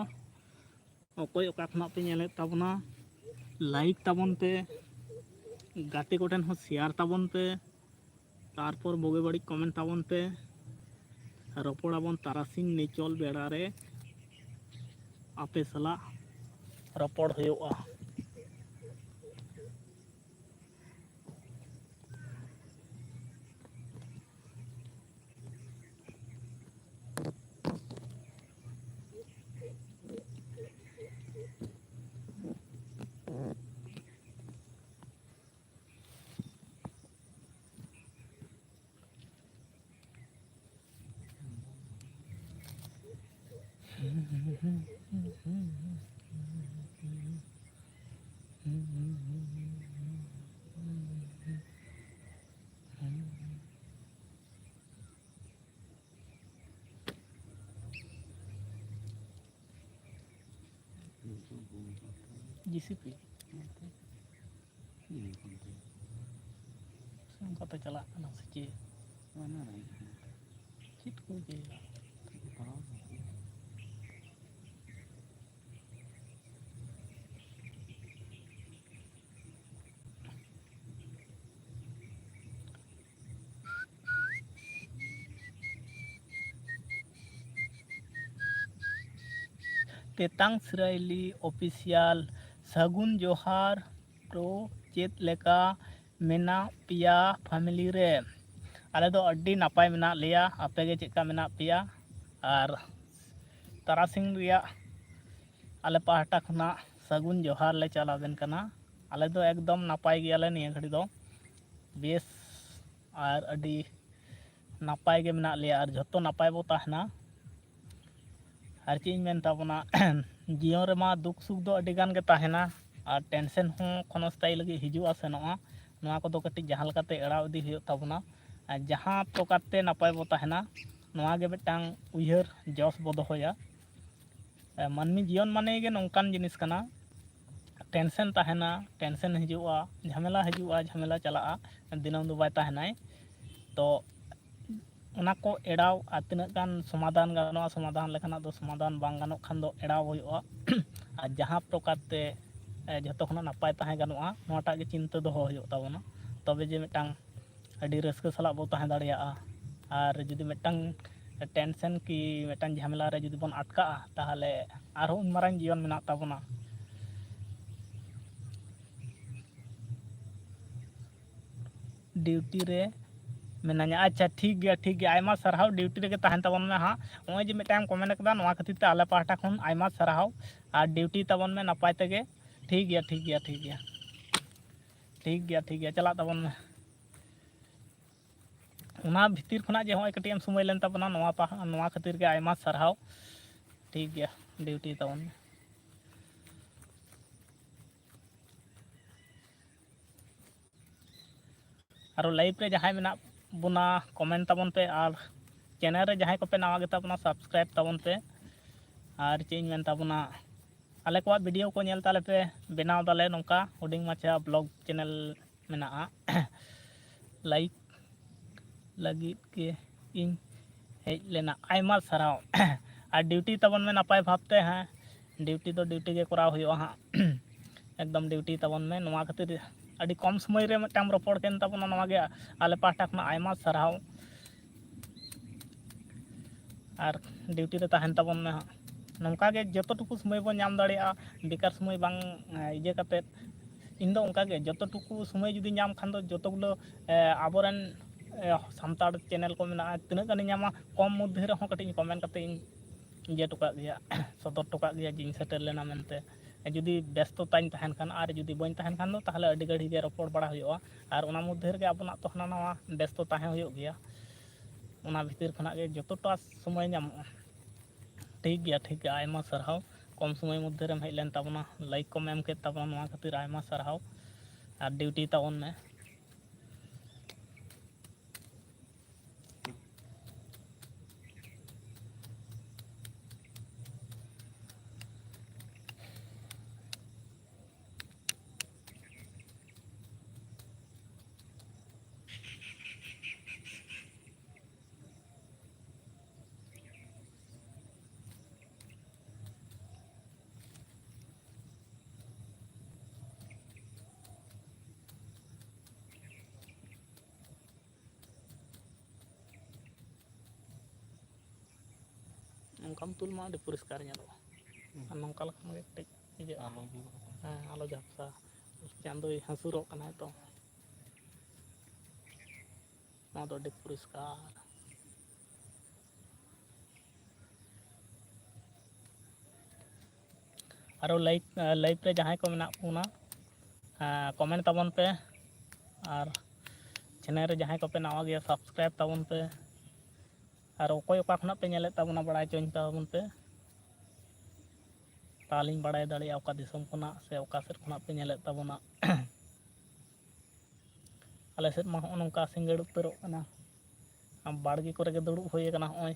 অকয় অকা খনাপ पे ñेलेत ताबना लाइक ताबन पे गाते कोठेन हो शेयर ताबन पे तारपर बगे बाड़ी कमेंट ताबन पे रपड़ाबन तारासिंग निचल बेड़ा रे आपे सला रपड़ हुयोगा। GCP kata cala kana seci mana rai cit ko je ᱛᱮᱛᱟᱝ ᱥᱤᱨᱟᱹᱭᱞᱤ ᱚᱯᱷᱤᱥᱤᱭᱟᱞ ᱥᱟᱹᱜᱩᱱ ᱡᱚᱦᱟᱨ ᱯᱨᱳ ᱪᱮᱫ ᱞᱮᱠᱟ ᱢᱮᱱᱟᱜ ᱯᱮᱭᱟ ᱯᱷᱮᱢᱮᱞᱤ ᱨᱮ? ᱟᱞᱮ ᱫᱚ ᱟᱹᱰᱤ ᱱᱟᱯᱟᱭ ᱢᱮᱱᱟᱜ ᱞᱮᱭᱟ, ᱟᱯᱮᱜᱮ ᱪᱮᱫᱠᱟ ᱢᱮᱱᱟᱜ ᱯᱮᱭᱟ? ᱟᱨ ᱛᱟᱨᱟᱥᱤᱧ ᱨᱮᱭᱟᱜ ᱟᱞᱮ ᱯᱟᱦᱴᱟ ᱠᱷᱚᱱᱟᱜ ᱥᱟᱹᱜᱩᱱ ᱡᱚᱦᱟᱨ ᱞᱮ ᱪᱟᱞ ᱟᱵᱮᱱ ᱠᱟᱱᱟ। ᱟᱞᱮ ᱫᱚ ᱮᱠᱫᱚᱢ ᱱᱟᱯᱟᱭ ᱜᱮᱭᱟᱞᱮ ᱱᱤᱭᱟᱹ ᱜᱷᱟᱹᱲᱤ ᱫᱚ ᱵᱮᱥ ᱟᱨ ᱟᱹᱰᱤ ᱱᱟᱯᱟᱭ ᱜᱮ ᱢᱮᱱᱟᱜ ᱞᱮᱭᱟ ᱟᱨ ᱡᱷᱚᱛᱚ ᱱᱟᱯᱟᱭ ᱵᱚ ᱛᱟᱦᱮᱱᱟ। ᱟᱨ ᱪᱮᱫ ᱤᱧ ᱢᱮᱱ ᱛᱟᱵᱚᱱᱟ ᱡᱤᱭᱚᱱ ᱨᱮᱢᱟ ᱫᱩᱠ ᱥᱩᱠ ᱫᱚ ᱟᱹᱰᱤ ᱜᱟᱱ ᱜᱮ ᱛᱟᱦᱮᱱᱟ ᱟᱨ ᱴᱮᱱᱥᱮᱱ ᱦᱚᱸ ᱠᱷᱚᱱᱚᱥᱛᱟᱭᱤ ᱞᱟᱹᱜᱤᱫ ᱦᱤᱡᱩᱜᱼᱟ ᱥᱮᱱᱚᱜᱼᱟ। ᱱᱚᱣᱟ ᱠᱚᱫᱚ ᱠᱟᱹᱴᱤᱡ ᱡᱟᱦᱟᱸ ᱞᱮᱠᱟᱛᱮ ᱮᱲᱟᱣ ᱤᱫᱤ ᱦᱩᱭᱩᱜ ᱛᱟᱵᱚᱱᱟ। ᱟᱨ ᱡᱟᱦᱟᱸ ᱯᱨᱚᱠᱟᱨ ᱛᱮ ᱱᱟᱯᱟᱭ ᱵᱚ ᱛᱟᱦᱮᱱᱟ ᱱᱚᱣᱟ ᱜᱮ ᱢᱤᱫᱴᱟᱝ ᱩᱭᱦᱟᱹᱨ ᱡᱚᱥ ᱵᱚ ᱫᱚᱦᱚᱭᱟ। ᱢᱟᱹᱱᱢᱤ ᱡᱤᱭᱚᱱ ᱢᱟᱱᱮ ᱜᱮ ᱱᱚᱝᱠᱟᱱ ᱡᱤᱱᱤᱥ ᱠᱟᱱᱟ, ᱴᱮᱱᱥᱮᱱ ᱛᱟᱦᱮᱱᱟ, ᱴᱮᱱᱥᱮᱱ ᱦᱤᱡᱩᱜᱼᱟ, ᱡᱷᱟᱢᱮᱞᱟ ᱦᱤᱡᱩᱜᱼᱟ, ᱡᱷᱟᱢᱮᱞᱟ ᱪᱟᱞᱟᱜᱼᱟ, ᱫᱤᱱᱟᱹᱢ ᱫᱚ ᱵᱟᱭ ᱛᱟᱦᱮᱱᱟᱭ। ᱛᱚ ᱚᱱᱟ ᱠᱚ ᱮᱲᱟᱣ ᱟᱨ ᱛᱤᱱᱟᱹᱜ ᱜᱟᱱ ᱥᱚᱢᱟᱫᱷᱟᱱ ᱜᱟᱱᱚᱜᱼᱟ ᱥᱚᱢᱟᱫᱷᱟᱱ ᱞᱮᱠᱟᱱᱟᱜ ᱫᱚ ᱥᱚᱢᱟᱫᱷᱟᱱ ᱵᱟᱝ ᱜᱟᱱᱚᱜ ᱠᱷᱟᱱ ᱫᱚ ᱮᱲᱟᱣ ᱦᱩᱭᱩᱜᱼᱟ। ᱟᱨ ᱡᱟᱦᱟᱸ ᱯᱨᱚᱠᱟᱨ ᱛᱮ ᱡᱷᱚᱛᱚ ᱠᱷᱚᱱᱟᱜ ᱱᱟᱯᱟᱭ ᱛᱟᱦᱮᱸ ᱜᱟᱱᱚᱜᱼᱟ ᱱᱚᱣᱟᱴᱟᱜ ᱜᱮ ᱪᱤᱱᱛᱟᱹ ᱫᱚᱦᱚ ᱦᱩᱭᱩᱜ ᱛᱟᱵᱚᱱᱟ। ᱛᱚᱵᱮ ᱡᱮ ᱢᱤᱫᱴᱟᱝ ᱟᱹᱰᱤ ᱨᱟᱹᱥᱠᱟᱹ ᱥᱟᱞᱟᱜ ᱵᱚ ᱛᱟᱦᱮᱸ ᱫᱟᱲᱮᱭᱟᱜᱼᱟ। ᱟᱨ ᱡᱩᱫᱤ ᱢᱤᱫᱴᱟᱝ ᱴᱮᱱᱥᱮᱱ ᱠᱤ ᱢᱤᱫᱴᱟᱝ ᱡᱷᱟᱢᱮᱞᱟ ᱨᱮ ᱡᱩᱫᱤ ᱵᱚᱱ ᱟᱴᱠᱟᱜᱼᱟ ᱛᱟᱦᱚᱞᱮ ᱟᱨᱦᱚᱸ ᱩᱱ ᱢᱟᱨᱟᱝ ᱡᱤᱭᱚᱱ ᱢᱮᱱᱟᱜ ᱛᱟᱵᱚᱱᱟ। ᱰᱤᱭᱩᱴᱤ ᱨᱮ ᱢᱤᱱᱟᱹᱧᱟ, ᱟᱪᱪᱷᱟ ᱴᱷᱤᱠ ᱜᱮᱭᱟ ᱟᱭᱢᱟ ᱥᱟᱨᱦᱟᱣ ᱰᱤᱭᱩᱴᱤ ᱨᱮᱜᱮ ᱛᱟᱦᱮᱱ ᱛᱟᱵᱚᱱ ᱢᱮ ᱦᱟᱸᱜ। ᱱᱚᱜᱼᱚᱭ ᱡᱮ ᱢᱤᱫᱴᱟᱝ ᱮᱢ ᱠᱚᱢᱮᱱᱴ ᱟᱠᱟᱫᱟ ᱱᱚᱣᱟ ᱠᱷᱟᱹᱛᱤᱨ ᱛᱮ ᱟᱞᱮ ᱯᱟᱦᱴᱟ ᱠᱷᱚᱱ ᱟᱭᱢᱟ ᱥᱟᱨᱦᱟᱣ ᱟᱨ ᱰᱤᱭᱩᱴᱤ ᱛᱟᱵᱚᱱ ᱢᱮ ᱱᱟᱯᱟᱭ ᱛᱮᱜᱮ। ᱴᱷᱤᱠ ᱜᱮᱭᱟ ᱪᱟᱞᱟᱜ ᱛᱟᱵᱚᱱ ᱢᱮ। ᱚᱱᱟ ᱵᱷᱤᱛᱤᱨ ᱠᱷᱚᱱᱟᱜ ᱡᱮ ᱦᱚᱸᱜᱼᱚᱭ ᱠᱟᱹᱴᱤᱡ ᱮᱢ ᱥᱚᱢᱚᱭ ᱞᱮᱱ ᱛᱟᱵᱚᱱᱟ ᱱᱚᱣᱟ ᱠᱷᱟᱹᱛᱤᱨ ᱜᱮ ᱟᱭᱢᱟ ᱥᱟᱨᱦᱟᱣ। ᱴᱷᱤᱠ ᱜᱮᱭᱟ ᱰᱤᱭᱩᱴᱤ ᱛᱟᱵᱚᱱ ᱢᱮ। ᱟᱨᱚ ᱞᱟᱭᱤᱵᱷ ᱨᱮ ᱡᱟᱦᱟᱸᱭ ᱢᱮᱱᱟᱜ ᱵᱚᱱᱟ ᱠᱚᱢᱮᱱᱴ ᱛᱟᱵᱚᱱ ᱯᱮ ᱟᱨ ᱪᱮᱱᱮᱞ ᱨᱮ ᱡᱟᱦᱟᱸᱭ ᱠᱚᱯᱮ ᱱᱟᱣᱟ ᱜᱮᱛᱟ ᱵᱚᱱᱟ ᱥᱟᱵᱥᱠᱨᱟᱭᱤᱵ ᱛᱟᱵᱚᱱ ᱯᱮ। ᱟᱨ ᱪᱮᱫ ᱤᱧ ᱢᱮᱱ ᱛᱟᱵᱚᱱᱟ ᱟᱞᱮ ᱠᱚᱣᱟᱜ ᱵᱷᱤᱰᱤᱭᱳ ᱠᱚ ᱧᱮᱞ ᱛᱟᱞᱮ ᱯᱮ, ᱵᱮᱱᱟᱣ ᱫᱟᱞᱮ ᱱᱚᱝᱠᱟ ᱦᱩᱰᱤᱧ ᱢᱟᱪᱷᱟ ᱵᱞᱚᱜ ᱪᱮᱱᱮᱞ ᱢᱮᱱᱟᱜᱼᱟ। ᱞᱟᱭᱤᱠ ᱞᱟᱹᱜᱤᱫ ᱜᱮ ᱤᱧ ᱦᱮᱡ ᱞᱮᱱᱟ, ᱟᱭᱢᱟ ᱥᱟᱨᱦᱟᱣ। ᱟᱨ ᱰᱤᱭᱩᱴᱤ ᱛᱟᱵᱚᱱ ᱢᱮ ᱱᱟᱯᱟᱭ ᱵᱷᱟᱵᱛᱮ, ᱦᱮᱸ ᱰᱤᱭᱩᱴᱤ ᱫᱚ ᱰᱤᱭᱩᱴᱤ ᱜᱮ ᱠᱚᱨᱟᱣ ᱦᱩᱭᱩᱜᱼᱟ ᱦᱟᱸᱜ। ᱮᱠᱫᱚᱢ ᱰᱤᱭᱩᱴᱤ ᱛᱟᱵᱚᱱ ᱢᱮ, ᱱᱚᱣᱟ ᱠᱷᱟᱹᱛᱤᱨ ᱟᱹᱰᱤ ᱠᱚᱢ ᱥᱚᱢᱚᱭ ᱨᱮ ᱢᱤᱫᱴᱟᱝ ᱨᱚᱯᱚᱲ ᱠᱮᱱ ᱛᱟᱵᱚᱱᱟ ᱱᱚᱣᱟ ᱜᱮ ᱟᱞᱮ ᱯᱟᱦᱴᱟ ᱠᱷᱚᱱᱟᱜ ᱟᱭᱢᱟ ᱥᱟᱨᱦᱟᱣ। ᱟᱨ ᱰᱤᱭᱩᱴᱤ ᱨᱮ ᱛᱟᱦᱮᱱ ᱛᱟᱵᱚᱱ ᱢᱮ ᱦᱟᱸᱜ। ᱱᱚᱝᱠᱟ ᱜᱮ ᱡᱚᱛᱚ ᱴᱩᱠᱩ ᱥᱚᱢᱚᱭ ᱵᱚᱱ ᱧᱟᱢ ᱫᱟᱲᱮᱭᱟᱜᱼᱟ ᱵᱮᱠᱟᱨ ᱥᱚᱢᱚᱭ ᱵᱟᱝ ᱤᱭᱟᱹ ᱠᱟᱛᱮᱫ। ᱤᱧ ᱫᱚ ᱚᱱᱠᱟ ᱜᱮ ᱡᱚᱛᱚ ᱴᱩᱠᱩ ᱥᱚᱢᱚᱭ ᱡᱩᱫᱤ ᱧᱟᱢ ᱠᱷᱟᱱ ᱫᱚ ᱡᱚᱛᱚ ᱜᱩᱞᱳ ᱟᱵᱚᱨᱮᱱ ᱥᱟᱱᱛᱟᱲ ᱪᱮᱱᱮᱞ ᱠᱚ ᱢᱮᱱᱟᱜᱼᱟ ᱛᱤᱱᱟᱹᱜ ᱜᱟᱱᱤᱧ ᱧᱟᱢᱟ ᱠᱚᱢ ᱢᱚᱫᱽᱫᱷᱮ ᱨᱮᱦᱚᱸ ᱠᱟᱹᱴᱤᱡ ᱤᱧ ᱠᱚᱢᱮᱱᱴ ᱠᱟᱛᱮ ᱤᱧ ᱤᱭᱟᱹ ᱦᱚᱴᱚ ᱠᱟᱜ ᱜᱮᱭᱟ, ᱥᱚᱫᱚᱨ ᱦᱚᱴᱚ ᱠᱟᱜ ᱜᱮᱭᱟ ᱡᱮᱧ ᱥᱮᱴᱮᱨ ᱞᱮᱱᱟ ᱢᱮᱱᱛᱮ। ᱡᱩᱫᱤ ᱵᱮᱥᱛᱚᱛᱟᱧ ᱛᱟᱦᱮᱱ ᱠᱷᱟᱱ ᱟᱨ ᱡᱩᱫᱤ ᱵᱟᱹᱧ ᱛᱟᱦᱮᱱ ᱠᱷᱟᱱ ᱫᱚ ᱛᱟᱦᱚᱞᱮ ᱟᱹᱰᱤ ᱜᱷᱟᱹᱲᱤᱡ ᱜᱮ ᱨᱚᱯᱚᱲ ᱵᱟᱲᱟ ᱦᱩᱭᱩᱜᱼᱟ। ᱟᱨ ᱚᱱᱟ ᱢᱚᱫᱽᱫᱷᱮ ᱨᱮᱜᱮ ᱟᱵᱚᱱᱟᱜ ᱛᱚ ᱦᱟᱱᱟ ᱱᱟᱣᱟ ᱵᱮᱥᱛᱚ ᱛᱟᱦᱮᱸ ᱦᱩᱭᱩᱜ ᱜᱮᱭᱟ। ᱚᱱᱟ ᱵᱷᱤᱛᱤᱨ ᱠᱷᱚᱱᱟᱜ ᱜᱮ ᱡᱚᱛᱚᱴᱟ ᱥᱚᱢᱚᱭ ᱧᱟᱢᱚᱜᱼᱟ। ᱴᱷᱤᱠ ᱜᱮᱭᱟ ᱟᱭᱢᱟ ᱥᱟᱨᱦᱟᱣ। ᱠᱚᱢ ᱥᱚᱢᱚᱭ ᱢᱚᱫᱽᱫᱷᱮ ᱨᱮᱢ ᱦᱮᱡ ᱞᱮᱱ ᱛᱟᱵᱚᱱᱟ, ᱞᱟᱭᱤᱠ ᱠᱚᱢ ᱮᱢ ᱠᱮᱫ ᱛᱟᱵᱚᱱᱟ ᱱᱚᱣᱟ ᱠᱷᱟᱹᱛᱤᱨ ᱟᱭᱢᱟ ᱥᱟᱨᱦᱟᱣ। ᱟᱨ ᱰᱤᱭᱩᱴᱤ ᱛᱟᱵᱚᱱ ᱢᱮ। ᱱᱚᱝᱠᱟᱢ ᱛᱩᱞ ᱢᱟ ᱟᱹᱰᱤ ᱯᱚᱨᱤᱥᱠᱟᱨ ᱧᱮᱞᱚᱜᱼᱟ। ᱟᱨ ᱱᱚᱝᱠᱟ ᱞᱮᱠᱷᱟᱱ ᱜᱮ ᱠᱟᱹᱴᱤᱡ ᱤᱭᱟᱹᱜᱼᱟ, ᱦᱮᱸ ᱟᱞᱚ ᱡᱷᱟᱯᱥᱟ, ᱪᱟᱸᱫᱳᱭ ᱦᱟᱹᱥᱩᱨᱚᱜ ᱠᱟᱱᱟᱭ ᱛᱚ। ᱱᱚᱣᱟ ᱫᱚ ᱟᱹᱰᱤ ᱯᱚᱨᱤᱥᱠᱟᱨ। ᱟᱨᱚ ᱞᱟᱭᱤᱵᱷ ᱨᱮ ᱡᱟᱦᱟᱸᱭ ᱠᱚ ᱢᱮᱱᱟᱜ ᱵᱚᱱᱟ ᱠᱚᱢᱮᱱᱴ ᱛᱟᱵᱚᱱ ᱯᱮ ᱟᱨ ᱪᱮᱱᱮᱞ ᱨᱮ ᱡᱟᱦᱟᱸᱭ ᱠᱚᱯᱮ ᱱᱟᱣᱟ ᱜᱮᱭᱟ ᱥᱟᱵᱥᱠᱨᱟᱭᱤᱵ ᱛᱟᱵᱚᱱ ᱯᱮ। ᱟᱨ ᱚᱠᱚᱭ ᱚᱠᱟ ᱠᱷᱚᱱᱟᱜ ᱯᱮ ᱧᱮᱞᱮᱫ ᱛᱟᱵᱚᱱᱟ ᱵᱟᱲᱟᱭ ᱦᱚᱪᱚᱧ ᱛᱟᱵᱚᱱ ᱯᱮ। ᱛᱟᱦᱚᱞᱮᱧ ᱵᱟᱲᱟᱭ ᱫᱟᱲᱮᱭᱟᱜᱼᱟ ᱚᱠᱟ ᱫᱤᱥᱚᱢ ᱠᱷᱚᱱᱟᱜ ᱥᱮ ᱚᱠᱟ ᱥᱮᱫ ᱠᱷᱚᱱᱟᱜ ᱯᱮ ᱧᱮᱞᱮᱫ ᱛᱟᱵᱚᱱᱟ। ᱟᱞᱮ ᱥᱮᱫ ᱢᱟ ᱦᱚᱸᱜᱼᱚ ᱱᱚᱝᱠᱟ ᱥᱤᱸᱜᱟᱹᱲ ᱩᱛᱟᱹᱨᱚᱜ ᱠᱟᱱᱟ, ᱵᱟᱲᱜᱮ ᱠᱚᱨᱮ ᱜᱮ ᱫᱩᱲᱩᱵ ᱦᱩᱭ ᱟᱠᱟᱱᱟ ᱦᱚᱸᱜᱼᱚᱭ।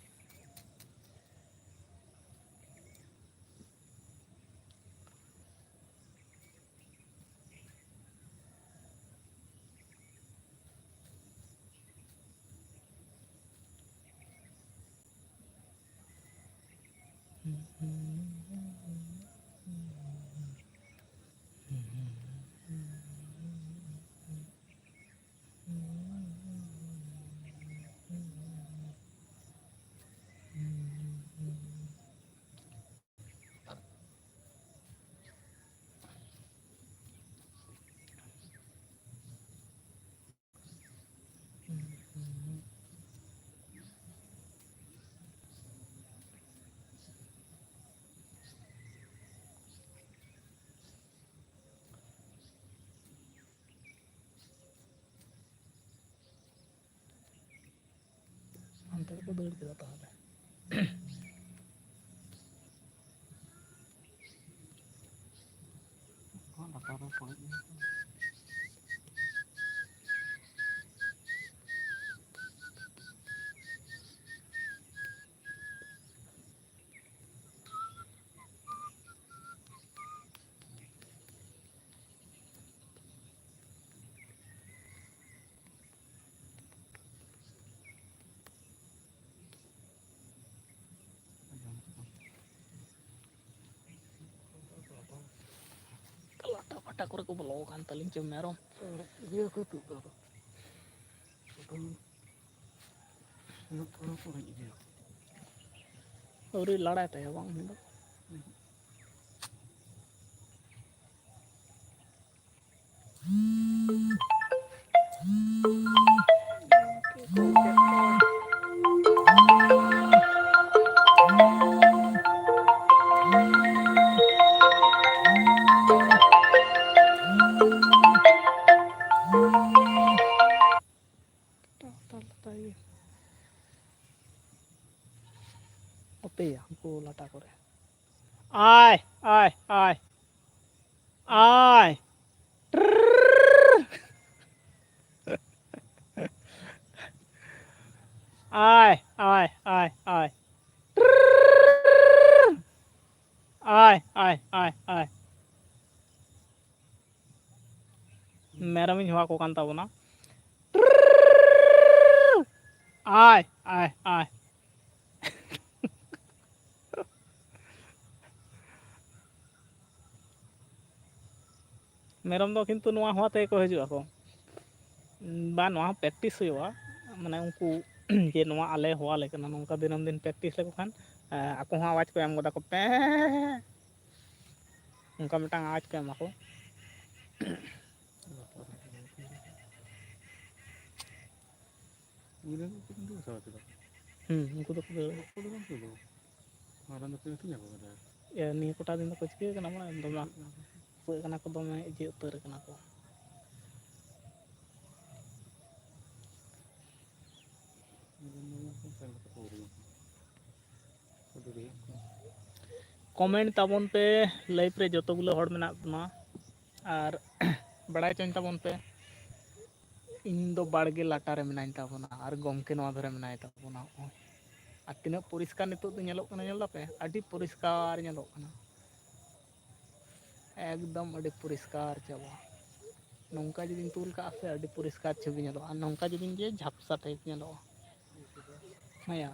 ᱚᱱᱛᱮ ᱠᱚ ᱫᱟᱹᱲ ᱠᱮᱫᱟ ᱛᱟᱦᱚᱞᱮ ᱞᱟᱛᱟᱨ ᱨᱮ ᱯᱚᱲᱮᱡ ᱞᱟᱴᱟ ᱯᱟᱴᱟ ᱠᱚᱨᱮ ᱠᱚ ᱵᱚᱞᱚ ᱟᱠᱟᱱ ᱛᱟᱹᱞᱤᱧ ᱪᱚ ᱢᱮᱨᱚᱢ ᱤᱭᱟᱹ ᱠᱚ ᱛᱩᱫ ᱫᱟ ᱩᱱᱟᱹᱜ ᱛᱷᱚᱲᱟ ᱠᱚ ᱦᱮᱡ ᱤᱫᱤᱭᱟ ᱟᱹᱣᱨᱤ ᱞᱟᱲᱟᱭ ᱛᱟᱭᱟ ᱵᱟᱝ ᱩᱱᱤ ᱫᱚ ᱚᱯᱮᱭᱟ ᱩᱱᱠᱩ ᱞᱟᱴᱟ ᱠᱚᱨᱮ ᱟᱭ ᱟᱭ ᱟᱭ ᱟᱭ ᱟᱭ ᱟᱭ ᱟᱭ ᱟᱭ ᱟᱭ ᱟᱭ ᱟᱭ ᱟᱭ ᱢᱮᱨᱚᱢᱤᱧ ᱦᱚᱦᱚᱣᱟᱠᱚ ᱠᱟᱱ ᱛᱟᱵᱚᱱᱟ ᱟᱭ ᱟᱭ ᱟᱭ ᱢᱮᱨᱚᱢ ᱫᱚ ᱠᱤᱱᱛᱩ ᱱᱚᱣᱟ ᱦᱚᱦᱚ ᱛᱮᱜᱮ ᱠᱚ ᱦᱤᱡᱩᱜ ᱟᱠᱚ ᱵᱟ ᱱᱚᱣᱟ ᱦᱚᱸ ᱯᱨᱮᱠᱴᱤᱥ ᱦᱩᱭᱩᱜᱼᱟ ᱢᱟᱱᱮ ᱩᱱᱠᱩ ᱡᱮ ᱱᱚᱣᱟ ᱟᱞᱮ ᱦᱚᱦᱚᱣᱟᱞᱮ ᱠᱟᱱᱟ ᱱᱚᱝᱠᱟ ᱫᱤᱱᱟᱹᱢ ᱫᱤᱱ ᱯᱨᱮᱠᱴᱤᱥ ᱞᱮᱠᱚ ᱠᱷᱟᱱ ᱟᱠᱚ ᱦᱚᱸ ᱟᱣᱟᱡᱽ ᱠᱚ ᱮᱢ ᱜᱚᱫᱟ ᱠᱚ ᱯᱮ ᱚᱱᱠᱟ ᱢᱤᱫᱴᱟᱝ ᱟᱣᱟᱡᱽ ᱠᱚ ᱮᱢᱟ ᱠᱚ ᱩᱱᱠᱩ ᱫᱚᱠᱚ ᱱᱤᱭᱟᱹ ᱠᱚᱴᱟ ᱫᱤᱱ ᱫᱚᱠᱚ ᱪᱤᱠᱟᱹ ᱠᱟᱱᱟ ᱵᱟᱝ ᱫᱚᱢᱮ ᱯᱟᱹᱜ ᱠᱟᱱᱟ ᱠᱚ ᱫᱚᱢᱮ ᱤᱭᱟᱹ ᱩᱛᱟᱹᱨ ᱠᱟᱱᱟ ᱠᱚ ᱠᱚᱢᱮᱱᱴ ᱛᱟᱵᱚᱱ ᱯᱮ ᱞᱟᱭᱤଭ ᱨᱮ ᱡᱚᱛᱚ ᱜᱩᱞᱳ ᱦᱚᱲ ᱢᱮᱱᱟᱜ ᱵᱚᱱᱟ ᱟᱨ ᱵᱟᱲᱟᱭ ᱦᱚᱪᱚᱧ ᱛᱟᱵᱚᱱ ᱯᱮ ᱤᱧ ᱫᱚ ᱵᱟᱲᱜᱮ ᱞᱟᱴᱟ ᱨᱮ ᱢᱤᱱᱟᱹᱧ ᱛᱟᱵᱚᱱᱟ ᱟᱨ ᱜᱚᱢᱠᱮ ᱱᱚᱣᱟ ᱫᱷᱟᱨᱮ ᱢᱮᱱᱟᱭ ᱛᱟᱵᱚᱱᱟ ᱟᱨ ᱛᱤᱱᱟᱹᱜ ᱯᱚᱨᱤᱥᱠᱟᱨ ᱱᱤᱛᱚᱜ ᱫᱚ ᱧᱮᱞᱚᱜ ᱠᱟᱱᱟ ᱧᱮᱞ ᱫᱟᱯᱮ ᱟᱹᱰᱤ ᱯᱚᱨᱤᱥᱠᱟᱨ ᱧᱮᱞᱚᱜ ᱠᱟᱱᱟ ᱮᱠᱫᱚᱢ ᱟᱹᱰᱤ ᱯᱚᱨᱤᱥᱠᱟᱨ ᱪᱟᱵᱟ ᱱᱚᱝᱠᱟ ᱡᱩᱫᱤᱧ ᱛᱩᱞ ᱠᱟᱜᱼᱟ ᱥᱮ ᱟᱹᱰᱤ ᱯᱚᱨᱤᱥᱠᱟᱨ ᱪᱷᱚᱵᱤ ᱧᱮᱞᱚᱜᱼᱟ ᱟᱨ ᱱᱚᱝᱠᱟ ᱡᱩᱫᱤᱧ ᱤᱭᱟᱹᱭᱟ ᱡᱷᱟᱯᱥᱟ ᱴᱟᱭᱤᱯ ᱧᱮᱞᱚᱜᱼᱟ ᱦᱮᱸᱭᱟ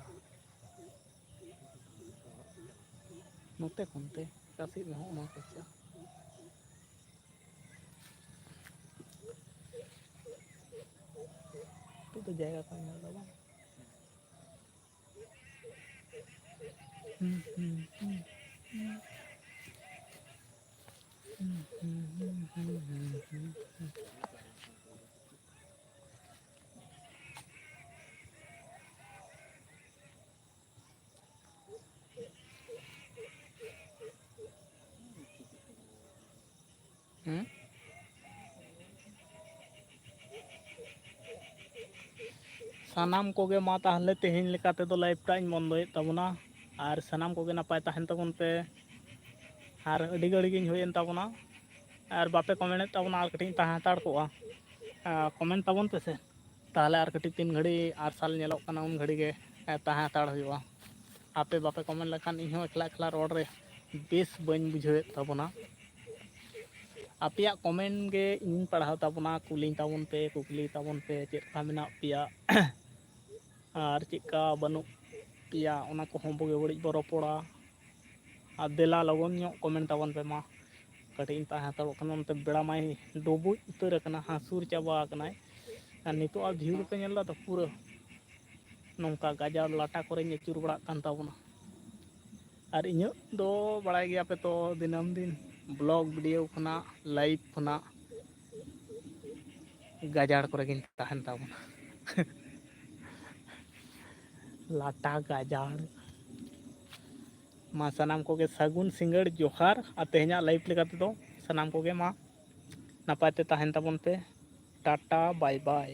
ᱱᱚᱛᱮ ᱠᱷᱚᱱᱛᱮ ᱚᱠᱟᱥᱮᱫ ᱨᱮᱦᱚᱸ ᱚᱱᱟ ᱠᱚᱪᱟ ᱱᱤᱛᱚᱜ ᱫᱚ ᱡᱟᱭᱜᱟ ᱠᱚ ᱧᱮᱞᱫᱟ ᱵᱟᱝ ᱥᱟᱱᱟᱢ ᱠᱚᱜᱮ ᱢᱟ ᱛᱟᱦᱚᱞᱮ ᱛᱮᱦᱮᱧ ᱞᱮᱠᱟ ᱛᱮᱫᱚ ᱞᱟᱭᱤᱵᱷ ᱴᱟᱜ ᱤᱧ ᱵᱚᱱᱫᱚᱭᱮᱫ ᱛᱟᱵᱚᱱᱟ ᱟᱨ ᱥᱟᱱᱟᱢ ᱠᱚᱜᱮ ᱱᱟᱯᱟᱭ ᱛᱟᱦᱮᱱ ᱛᱟᱵᱚᱱ ᱯᱮ ᱟᱨ ᱟᱹᱰᱤ ᱜᱷᱟᱹᱲᱤᱡ ᱜᱤᱧ ᱦᱩᱭᱮᱱ ᱛᱟᱵᱚᱱᱟ ᱟᱨ ᱵᱟᱯᱮ ᱠᱚᱢᱮᱱᱴ ᱛᱟᱵᱚᱱᱟ ᱟᱨ ᱠᱟᱹᱴᱤᱡ ᱤᱧ ᱛᱟᱦᱮᱸ ᱦᱟᱛᱟᱲ ᱠᱚᱜᱼᱟ ᱠᱚᱢᱮᱱᱴ ᱛᱟᱵᱚᱱ ᱯᱮᱥᱮ ᱛᱟᱦᱚᱞᱮ ᱟᱨ ᱠᱟᱹᱴᱤᱡ ᱛᱤᱱ ᱜᱷᱟᱹᱲᱤᱡ ᱟᱨᱥᱟᱞ ᱧᱮᱞᱚᱜ ᱠᱟᱱᱟ ᱩᱱ ᱜᱷᱟᱹᱲᱤᱡ ᱜᱮ ᱛᱟᱦᱮᱸ ᱦᱟᱛᱟᱲ ᱦᱩᱭᱩᱜᱼᱟ ᱟᱯᱮ ᱵᱟᱯᱮ ᱠᱚᱢᱮᱱᱴ ᱞᱮᱠᱷᱟᱱ ᱤᱧᱦᱚᱸ ᱮᱠᱞᱟ ᱮᱠᱞᱟ ᱨᱚᱲ ᱨᱮ ᱵᱮᱥ ᱵᱟᱹᱧ ᱵᱩᱡᱷᱟᱹᱣᱮᱫ ᱛᱟᱵᱚᱱᱟ ᱟᱯᱮᱭᱟᱜ ᱠᱚᱢᱮᱱᱴ ᱜᱮ ᱤᱧᱤᱧ ᱯᱟᱲᱦᱟᱣ ᱛᱟᱵᱚᱱᱟ ᱠᱩᱞᱤᱧ ᱛᱟᱵᱚᱱ ᱯᱮ ᱠᱩᱠᱞᱤ ᱛᱟᱵᱚᱱ ᱯᱮ ᱪᱮᱫ ᱞᱮᱠᱟ ᱢᱮᱱᱟᱜ ᱯᱮᱭᱟ ᱟᱨ ᱪᱮᱫᱠᱟ ᱵᱟᱹᱱᱩᱜ ᱯᱮᱭᱟ ᱚᱱᱟ ᱠᱚᱦᱚᱸ ᱵᱩᱜᱤ ᱵᱟᱹᱲᱤᱡ ᱵᱚ ᱨᱚᱯᱚᱲᱟ ᱟᱨ ᱫᱮᱞᱟ ᱞᱚᱜᱚᱱ ᱧᱚᱜ ᱠᱚᱢᱮᱱᱴ ᱛᱟᱵᱚᱱ ᱯᱮ ᱢᱟ ᱠᱟᱹᱴᱤᱡ ᱤᱧ ᱛᱟᱦᱮᱸ ᱦᱟᱛᱟᱲᱚᱜ ᱠᱟᱱᱟ ᱚᱱᱛᱮ ᱵᱮᱲᱟ ᱢᱟᱭ ᱰᱩᱵᱩᱡ ᱩᱛᱟᱹᱨ ᱟᱠᱟᱱᱟ ᱦᱟᱹᱥᱩᱨ ᱪᱟᱵᱟ ᱟᱠᱟᱱᱟᱭ ᱟᱨ ᱱᱤᱛᱚᱜ ᱟᱜ ᱵᱷᱤᱭᱩ ᱯᱮ ᱧᱮᱞ ᱮᱫᱟ ᱛᱚ ᱯᱩᱨᱟᱹ ᱱᱚᱝᱠᱟ ᱜᱟᱡᱟᱲ ᱞᱟᱴᱟ ᱠᱚᱨᱮᱧ ᱟᱹᱪᱩᱨ ᱵᱟᱲᱟᱜ ᱠᱟᱱ ᱛᱟᱵᱚᱱᱟ ᱟᱨ ᱤᱧᱟᱹᱜ ᱫᱚ ᱵᱟᱲᱟᱭ ᱜᱮᱭᱟᱯᱮ ᱛᱚ ᱫᱤᱱᱟᱹᱢ ᱫᱤᱱ ᱵᱞᱚᱜ ᱵᱷᱤᱰᱤᱭᱳ ᱠᱷᱚᱱᱟᱜ ᱞᱟᱭᱤᱵᱷ ᱠᱷᱚᱱᱟᱜ ᱜᱟᱡᱟᱲ ᱠᱚᱨᱮ ᱜᱤᱧ ᱛᱟᱦᱮᱱ ᱛᱟᱵᱚᱱᱟ ᱞᱟᱴᱟ ᱜᱟᱡᱟᱲ ᱢᱟ ᱥᱟᱱᱟᱢ ᱠᱚᱜᱮ ᱥᱟᱹᱜᱩᱱ ᱥᱤᱸᱜᱟᱹᱲ ᱡᱚᱦᱟᱨ ᱟᱨ ᱛᱮᱦᱮᱧᱟᱜ ᱞᱟᱭᱤᱵᱷ ᱞᱮᱠᱟ ᱛᱮᱫᱚ ᱥᱟᱱᱟᱢ ᱠᱚᱜᱮ ᱢᱟ ᱱᱟᱯᱟᱭ ᱛᱮ ᱛᱟᱦᱮᱱ ᱛᱟᱵᱚᱱ ᱯᱮ ᱴᱟᱴᱟ ᱵᱟᱭ ᱵᱟᱭ